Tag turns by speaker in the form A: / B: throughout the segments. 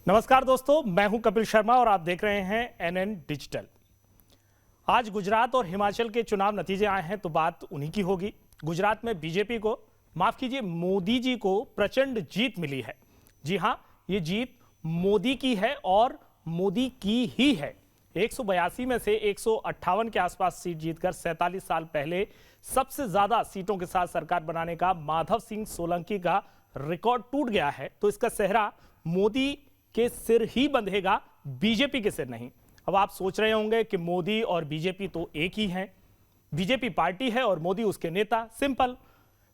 A: नमस्कार दोस्तों, मैं हूं कपिल शर्मा और आप देख रहे हैं एनएन डिजिटल। आज गुजरात और हिमाचल के चुनाव नतीजे आए हैं तो बात उन्हीं की होगी। गुजरात में बीजेपी को, माफ कीजिए, मोदी जी को प्रचंड जीत मिली है। जी हां, ये जीत मोदी की है और मोदी की ही है। 182 में से 158 के आसपास सीट जीतकर 47 साल पहले सबसे ज्यादा सीटों के साथ सरकार बनाने का माधव सिंह सोलंकी का रिकॉर्ड टूट गया है। तो इसका सेहरा मोदी के सिर ही बंधेगा, बीजेपी के सिर नहीं। अब आप सोच रहे होंगे कि मोदी और बीजेपी तो एक ही हैं, बीजेपी पार्टी है और मोदी उसके नेता। सिंपल।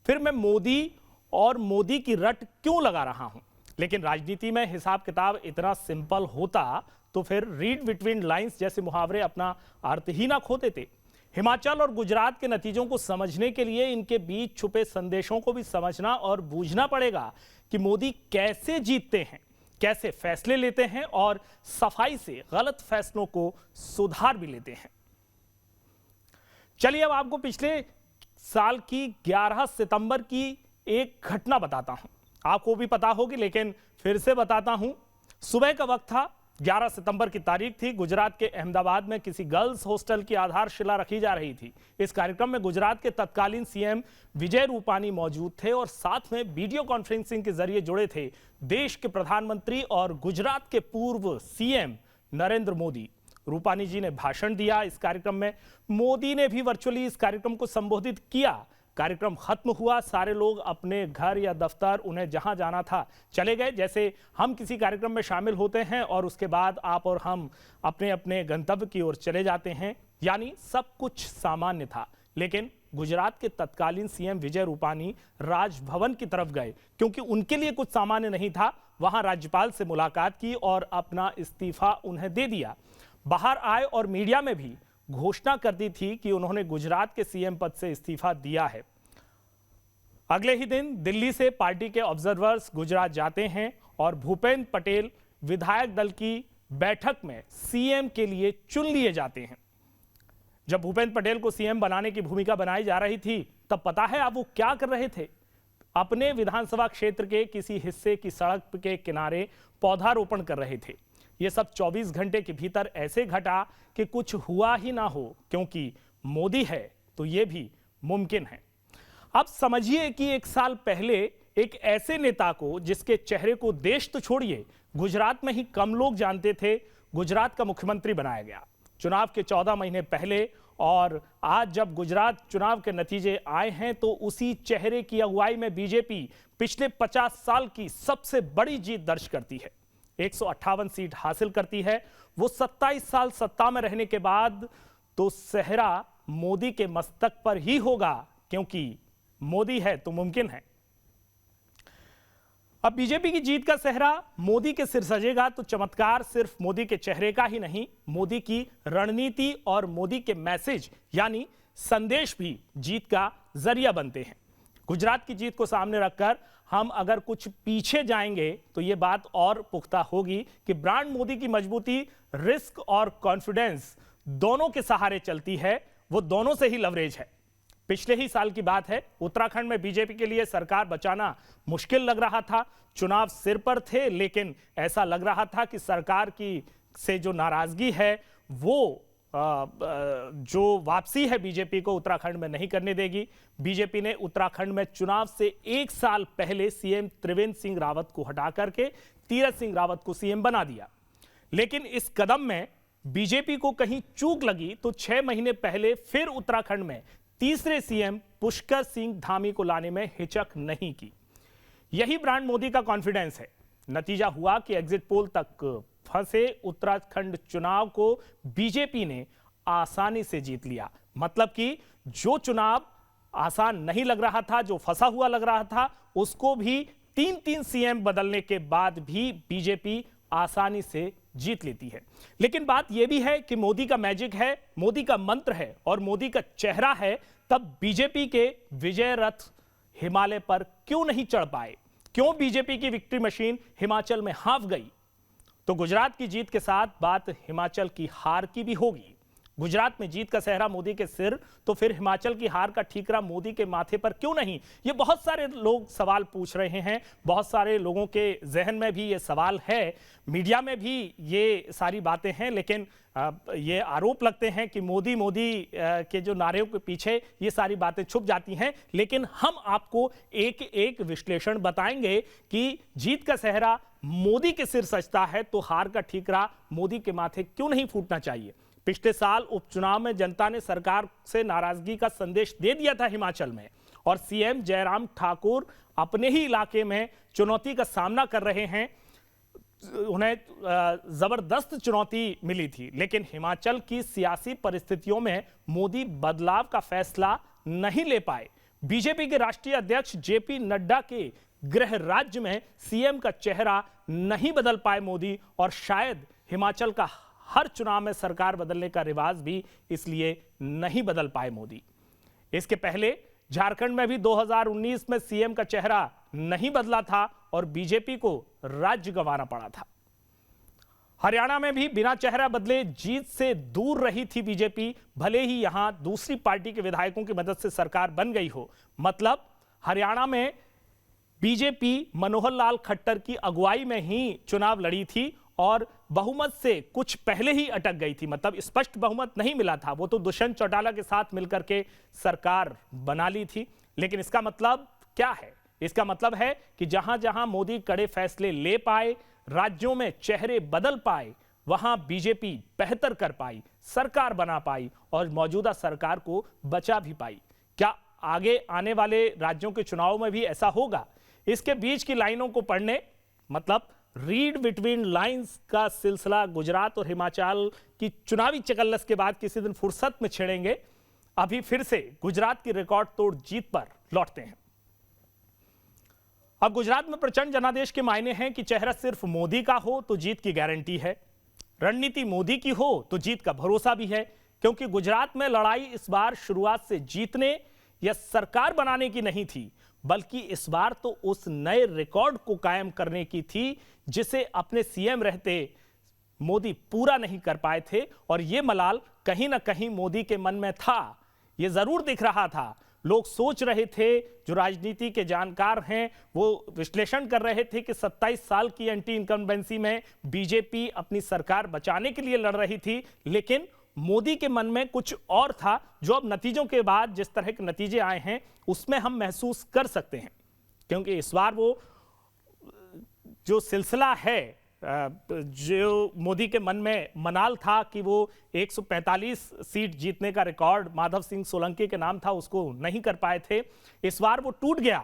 A: फिर मैं मोदी और मोदी की रट क्यों लगा रहा हूं? लेकिन राजनीति में हिसाब किताब इतना सिंपल होता तो फिर रीड बिटवीन लाइंस जैसे मुहावरे अपना अर्थ ही ना खोते थे। हिमाचल और गुजरात के नतीजों को समझने के लिए इनके बीच छुपे संदेशों को भी समझना और बूझना पड़ेगा कि मोदी कैसे जीतते हैं, कैसे फैसले लेते हैं और सफाई से गलत फैसलों को सुधार भी लेते हैं। चलिए अब आपको पिछले साल की 11 सितंबर की एक घटना बताता हूं। आपको भी पता होगी लेकिन फिर से बताता हूं। सुबह का वक्त था, 11 सितंबर की तारीख थी। गुजरात के अहमदाबाद में किसी गर्ल्स हॉस्टल की आधारशिला रखी जा रही थी। इस कार्यक्रम में गुजरात के तत्कालीन सीएम विजय रूपानी मौजूद थे और साथ में वीडियो कॉन्फ्रेंसिंग के जरिए जुड़े थे देश के प्रधानमंत्री और गुजरात के पूर्व सीएम नरेंद्र मोदी। रूपानी जी ने भाषण दिया इस कार्यक्रम में। मोदी ने भी वर्चुअली इस कार्यक्रम को संबोधित किया। कार्यक्रम खत्म हुआ, सारे लोग अपने घर या दफ्तर, उन्हें जहां जाना था चले गए। जैसे हम किसी कार्यक्रम में शामिल होते हैं और उसके बाद आप और हम अपने अपने गंतव्य की ओर चले जाते हैं, यानी सब कुछ सामान्य था। लेकिन गुजरात के तत्कालीन सीएम विजय रूपानी राजभवन की तरफ गए क्योंकि उनके लिए कुछ सामान्य नहीं था। वहां राज्यपाल से मुलाकात की और अपना इस्तीफा उन्हें दे दिया। बाहर आए और मीडिया में भी घोषणा कर दी थी कि उन्होंने गुजरात के सीएम पद से इस्तीफा दिया है। अगले ही दिन दिल्ली से पार्टी के ऑब्जर्वर्स गुजरात जाते हैं और भूपेंद्र पटेल विधायक दल की बैठक में सीएम के लिए चुन लिए जाते हैं। जब भूपेंद्र पटेल को सीएम बनाने की भूमिका बनाई जा रही थी तब पता है आप वो क्या कर रहे थे? अपने विधानसभा क्षेत्र के किसी हिस्से की सड़क के किनारे पौधारोपण कर रहे थे। यह सब 24 घंटे के भीतर ऐसे घटा कि कुछ हुआ ही ना हो, क्योंकि मोदी है तो यह भी मुमकिन है। अब समझिए कि एक साल पहले एक ऐसे नेता को जिसके चेहरे को देश तो छोड़िए गुजरात में ही कम लोग जानते थे, गुजरात का मुख्यमंत्री बनाया गया चुनाव के 14 महीने पहले। और आज जब गुजरात चुनाव के नतीजे आए हैं तो उसी चेहरे की अगुवाई में बीजेपी पिछले 50 साल की सबसे बड़ी जीत दर्ज करती है। 158 सीट हासिल करती है। वो 27 साल सत्ता में रहने के बाद तो सेहरा मोदी के मस्तक पर ही होगा, क्योंकि मोदी है तो मुमकिन है। अब बीजेपी की जीत का सेहरा मोदी के सिर सजेगा तो चमत्कार सिर्फ मोदी के चेहरे का ही नहीं, मोदी की रणनीति और मोदी के मैसेज यानी संदेश भी जीत का जरिया बनते हैं। गुजरात की जीत को सामने रखकर हम अगर कुछ पीछे जाएंगे तो यह बात और पुख्ता होगी कि ब्रांड मोदी की मजबूती रिस्क और कॉन्फिडेंस दोनों के सहारे चलती है। वो दोनों से ही लवरेज है। पिछले ही साल की बात है, उत्तराखंड में बीजेपी के लिए सरकार बचाना मुश्किल लग रहा था। चुनाव सिर पर थे लेकिन ऐसा लग रहा था कि सरकार की से जो नाराजगी है वो जो वापसी है बीजेपी को उत्तराखंड में नहीं करने देगी। बीजेपी ने उत्तराखंड में चुनाव से एक साल पहले सीएम त्रिवेंद्र सिंह रावत को हटा करके तीरथ सिंह रावत को सीएम बना दिया। लेकिन इस कदम में बीजेपी को कहीं चूक लगी तो 6 महीने पहले फिर उत्तराखंड में तीसरे सीएम पुष्कर सिंह धामी को लाने में हिचक नहीं की। यही ब्रांड मोदी का कॉन्फिडेंस है। नतीजा हुआ कि एग्जिट पोल तक फंसे उत्तराखंड चुनाव को बीजेपी ने आसानी से जीत लिया। मतलब कि जो चुनाव आसान नहीं लग रहा था, जो फंसा हुआ लग रहा था, उसको भी 3-3 सीएम बदलने के बाद भी बीजेपी आसानी से जीत लेती है। लेकिन बात यह भी है कि मोदी का मैजिक है, मोदी का मंत्र है और मोदी का चेहरा है, तब बीजेपी के विजय रथ हिमालय पर क्यों नहीं चढ़ पाए? क्यों बीजेपी की विक्ट्री मशीन हिमाचल में हाँफ गई? तो गुजरात की जीत के साथ बात हिमाचल की हार की भी होगी। गुजरात में जीत का सेहरा मोदी के सिर, तो फिर हिमाचल की हार का ठीकरा मोदी के माथे पर क्यों नहीं? ये बहुत सारे लोग सवाल पूछ रहे हैं, बहुत सारे लोगों के जहन में भी ये सवाल है, मीडिया में भी ये सारी बातें हैं, लेकिन ये आरोप लगते हैं कि मोदी मोदी के जो नारों के पीछे ये सारी बातें छुप जाती हैं। लेकिन हम आपको एक एक विश्लेषण बताएंगे कि जीत का सेहरा मोदी के सिर सजता है तो हार का ठीकरा मोदी के माथे क्यों नहीं फूटना चाहिए? पिछले साल उपचुनाव में जनता ने सरकार से नाराजगी का संदेश दे दिया था हिमाचल में, और सीएम जयराम ठाकुर अपने ही इलाके में चुनौती का सामना कर रहे हैं। उन्हें जबरदस्त चुनौती मिली थी, लेकिन हिमाचल की सियासी परिस्थितियों में मोदी बदलाव का फैसला नहीं ले पाए। बीजेपी के राष्ट्रीय अध्यक्ष जेपी नड्डा के गृह राज्य में सीएम का चेहरा नहीं बदल पाए मोदी, और शायद हिमाचल का हर चुनाव में सरकार बदलने का रिवाज भी इसलिए नहीं बदल पाए मोदी। इसके पहले झारखंड में भी 2019 में सीएम का चेहरा नहीं बदला था और बीजेपी को राज्य गंवाना पड़ा था। हरियाणा में भी बिना चेहरा बदले जीत से दूर रही थी बीजेपी, भले ही यहां दूसरी पार्टी के विधायकों की मदद से सरकार बन गई हो। मतलब हरियाणा में बीजेपी मनोहर लाल खट्टर की अगुवाई में ही चुनाव लड़ी थी और बहुमत से कुछ पहले ही अटक गई थी। मतलब स्पष्ट बहुमत नहीं मिला था, वो तो दुष्यंत चौटाला के साथ मिलकर के सरकार बना ली थी। लेकिन इसका मतलब क्या है? इसका मतलब है कि जहां जहां मोदी कड़े फैसले ले पाए, राज्यों में चेहरे बदल पाए, वहां बीजेपी बेहतर कर पाई, सरकार बना पाई और मौजूदा सरकार को बचा भी पाई। क्या आगे आने वाले राज्यों के चुनाव में भी ऐसा होगा? इसके बीच की लाइनों को पढ़ने, मतलब रीड बिटवीन लाइंस का सिलसिला गुजरात और हिमाचल की चुनावी चकल्लस के बाद किसी दिन फुर्सत में छेड़ेंगे। अभी फिर से गुजरात की रिकॉर्ड तोड़ जीत पर लौटते हैं। अब गुजरात में प्रचंड जनादेश के मायने हैं कि चेहरा सिर्फ मोदी का हो तो जीत की गारंटी है, रणनीति मोदी की हो तो जीत का भरोसा भी है। क्योंकि गुजरात में लड़ाई इस बार शुरुआत से जीतने या सरकार बनाने की नहीं थी, बल्कि इस बार तो उस नए रिकॉर्ड को कायम करने की थी जिसे अपने सीएम रहते मोदी पूरा नहीं कर पाए थे। और यह मलाल कहीं ना कहीं मोदी के मन में था, यह जरूर दिख रहा था। लोग सोच रहे थे, जो राजनीति के जानकार हैं वो विश्लेषण कर रहे थे कि 27 साल की एंटी इनकम्बेंसी में बीजेपी अपनी सरकार बचाने के लिए लड़ रही थी, लेकिन मोदी के मन में कुछ और था, जो अब नतीजों के बाद जिस तरह के नतीजे आए हैं उसमें हम महसूस कर सकते हैं। क्योंकि इस बार वो जो सिलसिला है, जो मोदी के मन में मनाल था कि वो 145 सीट जीतने का रिकॉर्ड माधव सिंह सोलंकी के नाम था, उसको नहीं कर पाए थे। इस बार वो टूट गया।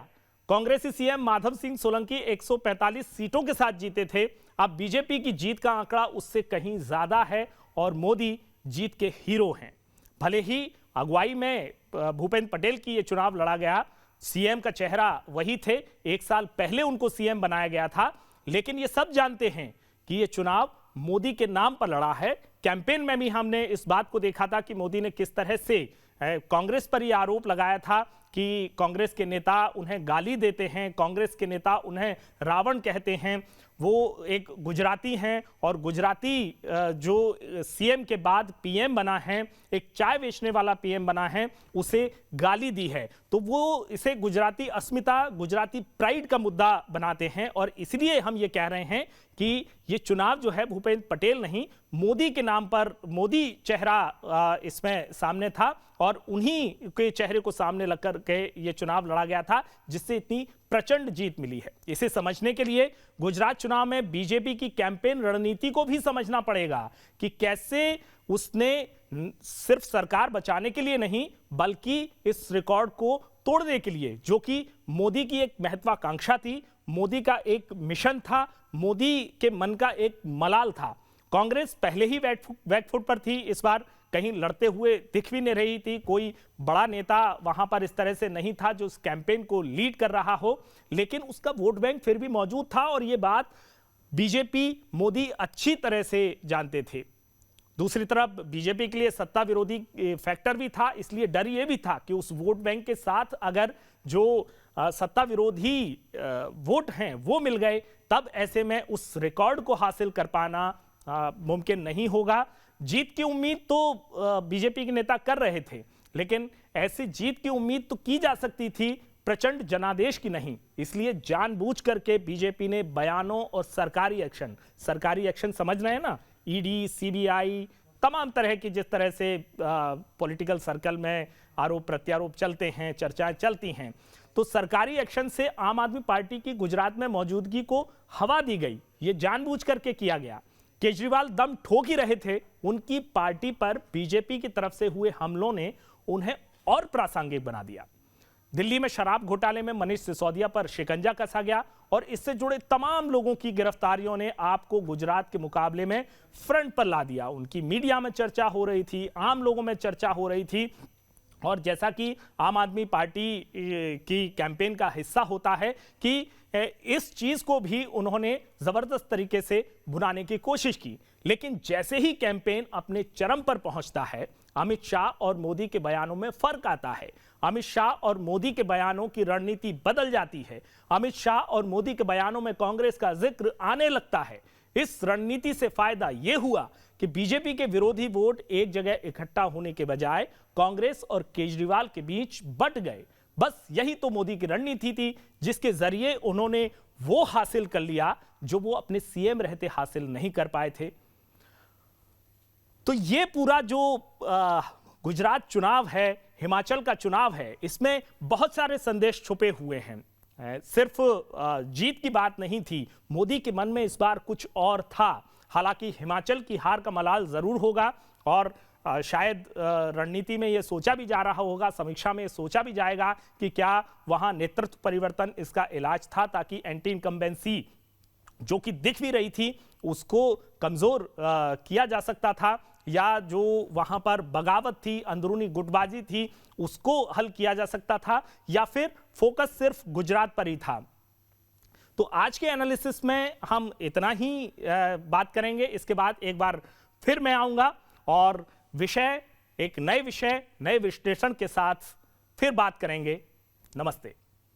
A: कांग्रेसी सीएम माधव सिंह सोलंकी 145 सीटों के साथ जीते थे। अब बीजेपी की जीत का आंकड़ा उससे कहीं ज्यादा है और मोदी जीत के हीरो हैं। भले ही अगुवाई में भूपेंद्र पटेल की ये चुनाव लड़ा गया, सीएम का चेहरा वही थे, एक साल पहले उनको सीएम बनाया गया था, लेकिन ये सब जानते हैं कि ये चुनाव मोदी के नाम पर लड़ा है। कैंपेन में भी हमने इस बात को देखा था कि मोदी ने किस तरह से कांग्रेस पर यह आरोप लगाया था कि कांग्रेस के नेता उन्हें गाली देते हैं, कांग्रेस के नेता उन्हें रावण कहते हैं। वो एक गुजराती हैं और गुजराती जो सीएम के बाद पीएम बना है, एक चाय बेचने वाला पीएम बना है, उसे गाली दी है। तो वो इसे गुजराती अस्मिता, गुजराती प्राइड का मुद्दा बनाते हैं। और इसलिए हम ये कह रहे हैं कि ये चुनाव जो है भूपेंद्र पटेल नहीं, मोदी के नाम पर, मोदी चेहरा इसमें सामने था और उन्हीं के चेहरे को सामने लग कर के ये चुनाव लड़ा गया था, जिससे इतनी प्रचंड जीत मिली है। इसे समझने के लिए गुजरात चुनाव में बीजेपी की कैंपेन रणनीति को भी समझना पड़ेगा कि कैसे उसने सिर्फ सरकार बचाने के लिए नहीं, बल्कि इस रिकॉर्ड को तोड़ने के लिए, जो कि मोदी की एक महत्वाकांक्षा थी, मोदी का एक मिशन था, मोदी के मन का एक मलाल था। कांग्रेस पहले ही बैकफुट पर थी, इस बार कहीं लड़ते हुए दिख भी नहीं रही थी। कोई बड़ा नेता वहां पर इस तरह से नहीं था जो उस कैंपेन को लीड कर रहा हो, लेकिन उसका वोट बैंक फिर भी मौजूद था और यह बात बीजेपी, मोदी अच्छी तरह से जानते थे। दूसरी तरफ बीजेपी के लिए सत्ता विरोधी फैक्टर भी था, इसलिए डर यह भी था कि उस वोट बैंक के साथ अगर जो सत्ता विरोधी वोट हैं वो मिल गए, तब ऐसे में उस रिकॉर्ड को हासिल कर पाना मुमकिन नहीं होगा। जीत की उम्मीद तो बीजेपी के नेता कर रहे थे, लेकिन ऐसी जीत की उम्मीद तो की जा सकती थी, प्रचंड जनादेश की नहीं। इसलिए जानबूझ करके बीजेपी ने बयानों और सरकारी एक्शन समझ रहे हैं ना, ईडी, सीबीआई, तमाम तरह की जिस तरह से पॉलिटिकल सर्कल में आरोप प्रत्यारोप चलते हैं, चर्चाएं चलती हैं, तो सरकारी एक्शन से आम आदमी पार्टी की गुजरात में मौजूदगी को हवा दी गई। ये जानबूझ करके किया गया। केजरीवाल दम ठोक ही रहे थे, उनकी पार्टी पर बीजेपी की तरफ से हुए हमलों ने उन्हें और प्रासंगिक बना दिया। दिल्ली में शराब घोटाले में मनीष सिसोदिया पर शिकंजा कसा गया और इससे जुड़े तमाम लोगों की गिरफ्तारियों ने आपको गुजरात के मुकाबले में फ्रंट पर ला दिया। उनकी मीडिया में चर्चा हो रही थी, आम लोगों में चर्चा हो रही थी, और जैसा कि आम आदमी पार्टी की कैंपेन का हिस्सा होता है कि इस चीज को भी उन्होंने जबरदस्त तरीके से भुनाने की कोशिश की। लेकिन जैसे ही कैंपेन अपने चरम पर पहुंचता है, अमित शाह और मोदी के बयानों में फर्क आता है। अमित शाह और मोदी के बयानों की रणनीति बदल जाती है। अमित शाह और मोदी के बयानों में कांग्रेस का जिक्र आने लगता है। इस रणनीति से फायदा यह हुआ कि बीजेपी के विरोधी वोट एक जगह इकट्ठा होने के बजाय कांग्रेस और केजरीवाल के बीच बंट गए। बस यही तो मोदी की रणनीति थी, जिसके जरिए उन्होंने वो हासिल कर लिया जो वो अपने सीएम रहते हासिल नहीं कर पाए थे। तो ये पूरा जो गुजरात चुनाव है, हिमाचल का चुनाव है, इसमें बहुत सारे संदेश छुपे हुए हैं। सिर्फ जीत की बात नहीं थी, मोदी के मन में इस बार कुछ और था। हालांकि हिमाचल की हार का मलाल जरूर होगा और शायद रणनीति में यह सोचा भी जा रहा होगा, समीक्षा में सोचा भी जाएगा कि क्या वहां नेतृत्व परिवर्तन इसका इलाज था, ताकि एंटी इनकम्बेंसी जो कि दिख भी रही थी उसको कमजोर किया जा सकता था, या जो वहां पर बगावत थी, अंदरूनी गुटबाजी थी, उसको हल किया जा सकता था, या फिर फोकस सिर्फ गुजरात पर ही था। तो आज के एनालिसिस में हम इतना ही बात करेंगे। इसके बाद एक बार फिर मैं आऊंगा और एक नए विषय, नए विश्लेषण के साथ फिर बात करेंगे। नमस्ते।